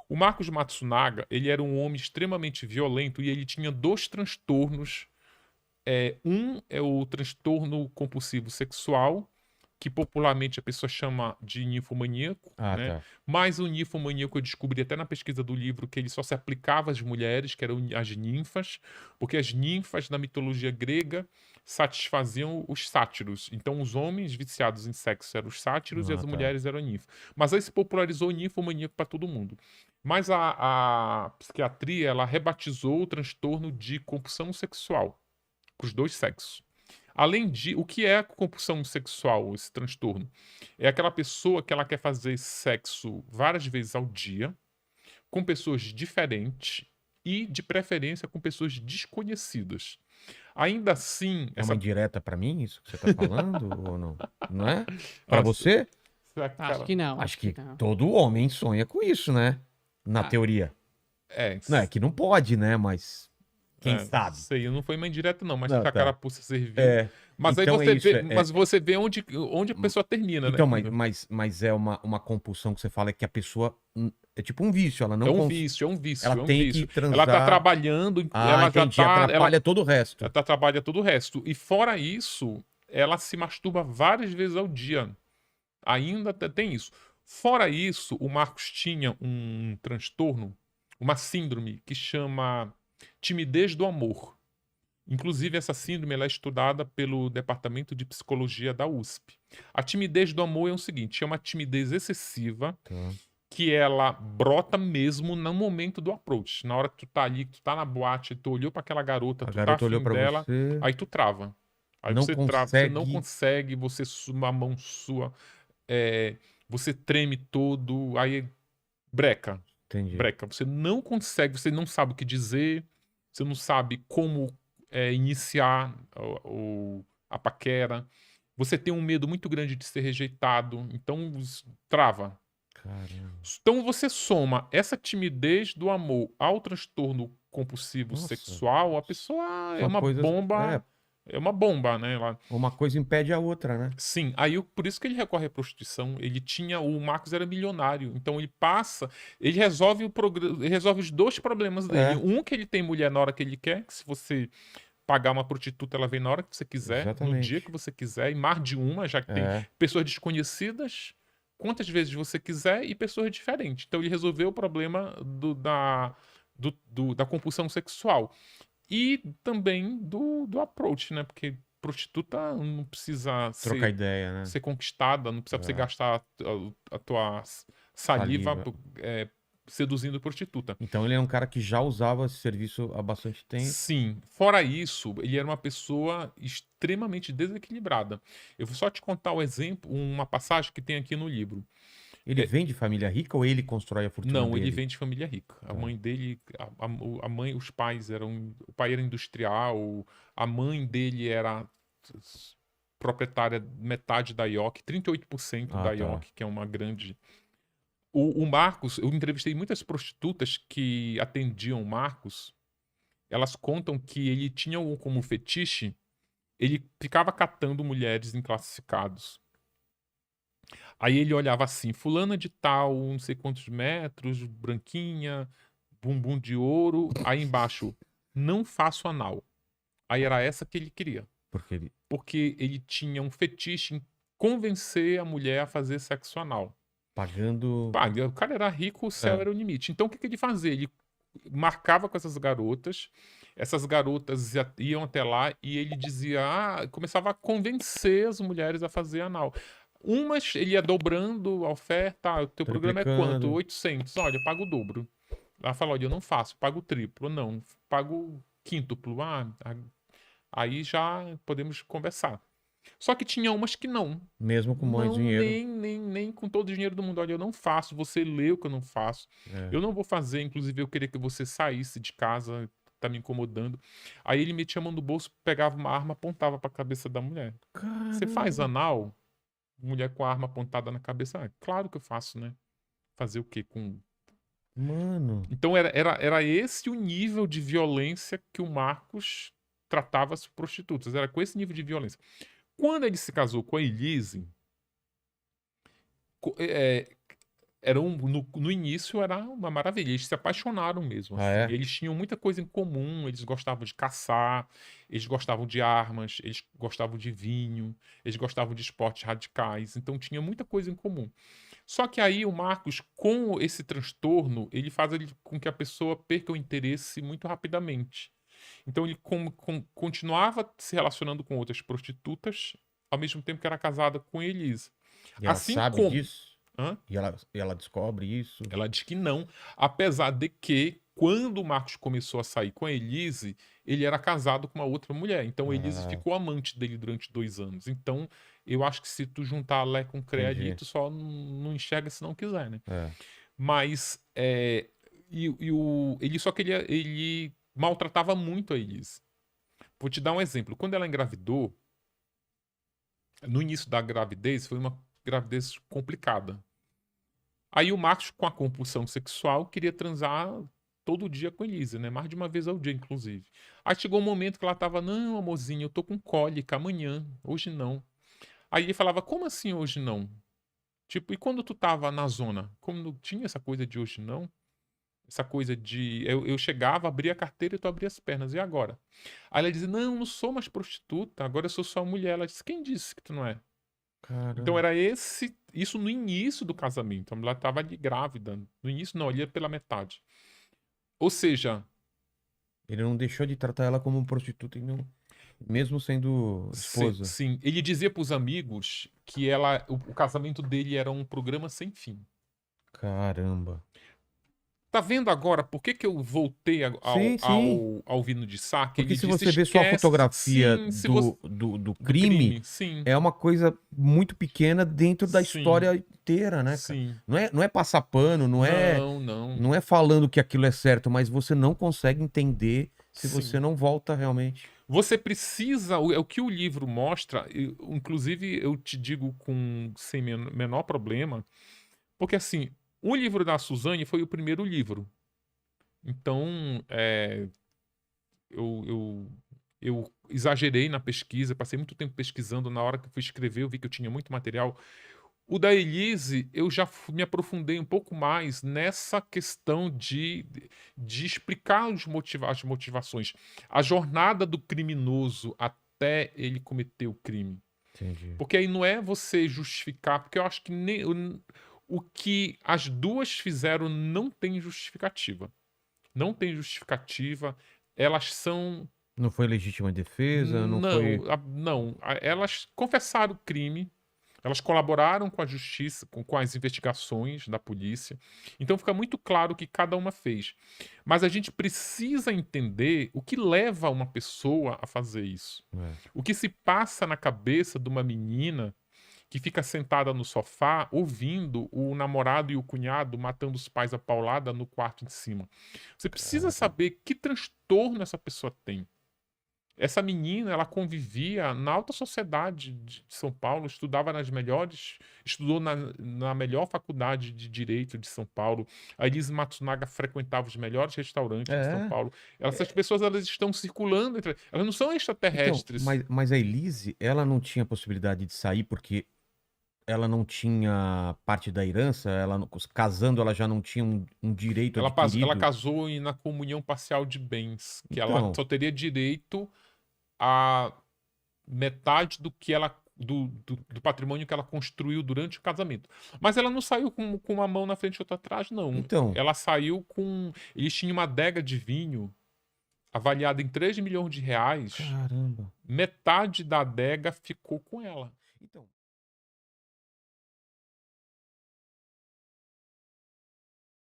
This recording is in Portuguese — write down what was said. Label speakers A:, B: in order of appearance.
A: O Marcos Matsunaga, ele era um homem extremamente violento e ele tinha dois transtornos. Um é o transtorno compulsivo sexual, que popularmente a pessoa chama de ninfomaníaco,
B: Ah,
A: né?
B: tá.
A: Mas o ninfomaníaco eu descobri até na pesquisa do livro que ele só se aplicava às mulheres, que eram as ninfas, porque as ninfas na mitologia grega satisfaziam os sátiros. Então os homens viciados em sexo eram os sátiros e
B: Ah,
A: as
B: tá.
A: mulheres eram ninfas. Mas aí se popularizou o ninfomaníaco para todo mundo. Mas a psiquiatria, ela rebatizou o transtorno de compulsão sexual para os dois sexos. Além de, o que é a compulsão sexual, esse transtorno? É aquela pessoa que ela quer fazer sexo várias vezes ao dia, com pessoas diferentes e, de preferência, com pessoas desconhecidas. Ainda assim,
B: É uma
A: essa.
B: indireta pra mim, isso que você tá falando, ou não? Não é? Pra
A: Nossa,
B: você?
C: Acho
A: cara,
C: que não,
B: Acho
C: acho que
B: que
C: não.
B: todo homem sonha com isso, né? Na
C: Ah,
B: teoria.
A: é,
B: Não, é que não pode, né? Mas quem sabe?
A: sei, não foi uma indireta não, mas
B: Não,
A: se a
B: tá.
A: carapuça serviu.
B: É.
A: Mas aí
B: Então é
A: você
B: isso.
A: vê, mas você vê onde a pessoa termina, né?
B: Então, mas é uma compulsão que você fala que a pessoa. É tipo um vício, ela
A: É
B: não
A: um
B: cons...
A: vício, é um
B: Ela
A: vício, é um
B: tem que
A: vício. Ela tá
B: transar.
A: trabalhando,
B: Ah,
A: ela já
B: entendi.
A: tá,
B: Atrapalha todo o resto.
A: trabalha todo o resto. E fora isso, ela se masturba várias vezes ao dia. Ainda tem isso. Fora isso, o Marcos tinha um transtorno, uma síndrome que chama timidez do amor. Inclusive, essa síndrome ela é estudada pelo Departamento de Psicologia da USP. A timidez do amor é o seguinte: é uma timidez excessiva
B: Tá.
A: que ela brota mesmo no momento do approach. Na hora que tu tá ali, que tu tá na boate, tu olhou pra aquela garota,
B: A
A: tu tá
B: garota olhou
A: afim
B: pra
A: dela,
B: você,
A: aí tu trava. Aí
B: não
A: você trava, você não
B: consegue.
A: consegue, a mão sua, é, você treme todo, aí breca.
B: Entendi.
A: Breca. Você não consegue, você não sabe o que dizer, você não sabe como iniciar a paquera. Você tem um medo muito grande de ser rejeitado, então trava.
B: Caramba.
A: Então você soma essa timidez do amor ao transtorno compulsivo
B: Nossa.
A: sexual, a pessoa
B: São coisas. É,
A: é uma bomba, né?
B: uma coisa impede a outra, né?
A: Sim, aí por isso que ele recorre à prostituição. Ele tinha, o Marcos era milionário, então ele resolve ele resolve os dois problemas dele.
B: É,
A: Um que ele tem mulher na hora que ele quer, que se você pagar uma prostituta, ela vem na hora que você quiser, no dia
B: exatamente.
A: que você quiser, e mais de uma, já que tem
B: É.
A: pessoas desconhecidas, quantas vezes você quiser, e pessoas diferentes. Então ele resolveu o problema da compulsão sexual. E também do approach, né? Porque prostituta não precisa
B: Trocar ideia, né?
A: ser conquistada, não precisa você
B: É.
A: gastar a tua saliva
B: Saliva.
A: é, seduzindo prostituta.
B: Então ele é um cara que já usava esse serviço há bastante tempo.
A: Sim, fora isso, ele era uma pessoa extremamente desequilibrada. Eu vou só te contar o exemplo, uma passagem que tem aqui no livro.
B: Ele
A: É,
B: vem de família rica ou ele constrói a fortuna
A: não, ele
B: dele?
A: vem de família rica. A
B: Tá.
A: mãe dele, a mãe, os pais eram, o pai era industrial, a mãe dele era proprietária metade da IOC, 38%
B: Ah,
A: da
B: tá.
A: IOC, que é uma grande. O Marcos, eu entrevistei muitas prostitutas que atendiam o Marcos. Elas contam que ele tinha como fetiche, ele ficava catando mulheres em classificados. Aí ele olhava assim, fulana de tal, não sei quantos metros, branquinha, bumbum de ouro. Aí embaixo, não faço anal. Aí era essa que ele queria.
B: Porque ele.
A: Porque ele tinha um fetiche em convencer a mulher a fazer sexo anal.
B: Pagando.
A: Pá, o cara era rico, o céu
B: É.
A: era o limite. Então o que, que ele fazia? Ele marcava com essas garotas iam até lá e ele dizia, começava a convencer as mulheres a fazer anal. Umas ele ia dobrando a oferta, o teu programa é quanto?
B: Triplicando.
A: 800. Olha, eu pago o dobro. Ela fala, olha, eu não faço, pago o triplo. Não, pago o quíntuplo. Aí já podemos conversar. Só que tinha umas que não.
B: Mesmo com muito
A: Não,
B: dinheiro.
A: nem com todo o dinheiro do mundo. Olha, eu não faço, você leu que eu não faço.
B: É.
A: Eu não vou fazer, inclusive eu queria que você saísse de casa, tá me incomodando. Aí ele metia a mão no bolso, pegava uma arma, apontava pra cabeça da mulher. Você faz
B: Caramba.
A: anal? Mulher com a arma apontada na cabeça. Claro que eu faço, né? Fazer o quê com.
B: Mano.
A: Então era esse o nível de violência que o Marcos tratava as prostitutas. Era com esse nível de violência. Quando ele se casou com a Elise, No início era uma maravilha, eles se apaixonaram mesmo,
B: Ah,
A: assim.
B: é?
A: Eles tinham muita coisa em comum, eles gostavam de caçar, eles gostavam de armas, eles gostavam de vinho, eles gostavam de esportes radicais, então tinha muita coisa em comum. Só que aí o Marcos, com esse transtorno, ele faz com que a pessoa perca o interesse muito rapidamente. Então ele continuava se relacionando com outras prostitutas, ao mesmo tempo que era casada com Elise.
B: E ela
A: Assim
B: sabe
A: como...
B: disso?
A: Hã?
B: E ela descobre isso?
A: Ela diz que não, apesar de que, quando o Marcos começou a sair com a Elise, ele era casado com uma outra mulher. Então, a Elise
B: Ah,
A: ficou amante dele durante 2 anos. Então, eu acho que se tu juntar Lé com Cré ali,
B: entendi.
A: tu só não enxerga se não quiser, né?
B: É.
A: Mas, ele só queria, ele maltratava muito a Elise. Vou te dar um exemplo. Quando ela engravidou, no início da gravidez, foi uma gravidez complicada. Aí o Marcos, com a compulsão sexual, queria transar todo dia com a Elise, né? Mais de uma vez ao dia, inclusive. Aí chegou um momento que ela tava, não, amorzinho, eu tô com cólica amanhã, hoje não. Aí ele falava, como assim hoje não? Tipo, e quando tu tava na zona? Como não tinha essa coisa de hoje não? Essa coisa de. Eu chegava, abria a carteira e tu abria as pernas, e agora? Aí ela dizia, não, não sou mais prostituta, agora eu sou só mulher. Ela disse, quem disse que tu não é? Então
B: Caramba.
A: era isso no início do casamento. A mulher estava ali grávida. No início não, ali pela metade. Ou seja,
B: Ele não deixou de tratar ela como prostituta, e não... mesmo sendo esposa.
A: sim, ele dizia para os amigos que o casamento dele era um programa sem fim.
B: Caramba.
A: Tá vendo agora por que eu voltei
B: Sim, sim.
A: ao Vino de Saque?
B: Porque
A: Ele
B: se
A: disse:
B: você vê só a
A: esquece,
B: fotografia
A: sim, se você.
B: do
A: Do
B: crime,
A: crime, sim,
B: é uma coisa muito pequena dentro da
A: sim,
B: história inteira, né, cara?
A: sim.
B: Não é passar pano,
A: Não, não.
B: não é falando que aquilo é certo, mas você não consegue entender se você
A: Sim.
B: não volta realmente.
A: Você precisa, é o que o livro mostra, inclusive eu te digo sem menor problema, porque assim, o livro da Suzane foi o primeiro livro. Então, eu, eu exagerei na pesquisa, passei muito tempo pesquisando, na hora que eu fui escrever eu vi que eu tinha muito material. O da Elise, eu já me aprofundei um pouco mais nessa questão de explicar as motivações, a jornada do criminoso até ele cometer o crime.
B: Entendi.
A: Porque aí não é você justificar, porque eu acho que o que as duas fizeram não tem justificativa. Não tem justificativa. Elas são.
B: Não foi legítima defesa, não
A: Não,
B: foi.
A: não. Elas confessaram o crime. Elas colaboraram com a justiça, com as investigações da polícia. Então fica muito claro o que cada uma fez. Mas a gente precisa entender o que leva uma pessoa a fazer isso.
B: É.
A: O que se passa na cabeça de uma menina que fica sentada no sofá ouvindo o namorado e o cunhado matando os pais a paulada no quarto de cima. Você precisa
B: Cara.
A: saber que transtorno essa pessoa tem. Essa menina, ela convivia na alta sociedade de São Paulo, estudou na melhor faculdade de Direito de São Paulo. A Elise Matsunaga frequentava os melhores restaurantes de São
B: É.
A: Paulo. Essas pessoas, elas estão circulando elas não são
B: Então,
A: extraterrestres.
B: mas a Elise, ela não tinha possibilidade de sair porque ela não tinha parte da herança, casando, ela já não tinha um direito
A: Ela
B: adquirido.
A: casou na comunhão parcial de bens, que ela
B: Então,
A: só teria direito a metade do que ela do patrimônio que ela construiu durante o casamento. Mas ela não saiu com uma mão na frente e outra atrás, não.
B: então,
A: Ela saiu com. Eles tinham uma adega de vinho avaliada em 3 milhões de reais.
B: caramba.
A: Metade da adega ficou com ela.